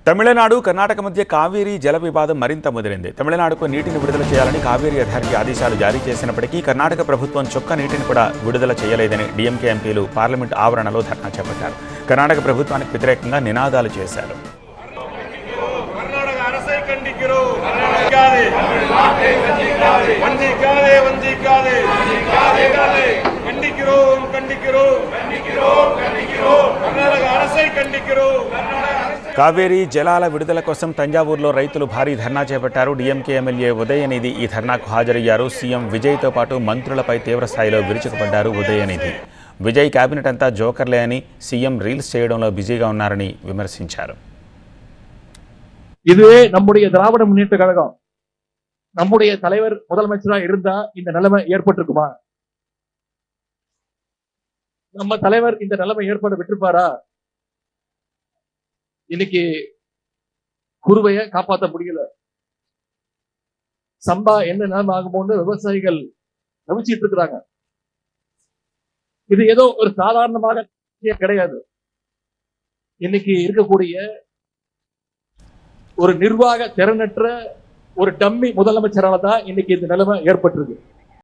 తమిళనాడు కర్ణాటక మధ్య కావేరీ జల వివాదం మరింత ముదిరింది. తమిళనాడుకు నీటిని విడుదల చేయాలని కావేరీ అథారిటీ ఆదేశాలు జారీ చేసినప్పటికీ కర్ణాటక ప్రభుత్వం చొక్క నీటిని కూడా విడుదల చేయలేదని డీఎంకే ఎంపీలు పార్లమెంట్ ఆవరణలో ధర్నా చేపట్టారు. కర్ణాటక ప్రభుత్వానికి వ్యతిరేకంగా నినాదాలు చేశారు. కావేరీ జలాల విడుదల కోసం తంజావూరులో రైతులు భారీ ధర్నా చేపట్టారు. డీఎంకే ఎమ్మెల్యే ఉదయనిధి ఈ ధర్నాకు హాజరయ్యారు. సీఎం విజయ్తో పాటు మంత్రులపై తీవ్రస్థాయిలో విరుచుకుపడ్డారు ఉదయనిధి. విజయ్ కేబినెట్ అంతా జోకర్లే అని, సీఎం రీల్స్ చేయడంలో బిజీగా ఉన్నారని విమర్శించారు. இதுவே நம்முடைய திராவிட முன்னேற்ற கழகம் நம்முடைய தலைவர் முதலமைச்சரா இருந்தா இந்த நிலைமை ஏற்பட்டிருக்குமா? நம்ம தலைவர் இந்த நிலைமை ஏற்பட விட்டுருப்பாரா? இன்னைக்கு குருவைய காப்பாற்ற முடியல. சம்பா என்ன நிலைமை ஆகுமோன்னு விவசாயிகள் தவிச்சிட்டு இருக்கிறாங்க. இது ஏதோ ஒரு சாதாரணமான கிடையாது. இன்னைக்கு இருக்கக்கூடிய ஒரு நிர்வாக திறனற்ற ஒரு டம்மி முதலமைச்சரால தான் இன்னைக்கு இந்த நிலைமை ஏற்பட்டிருக்கு.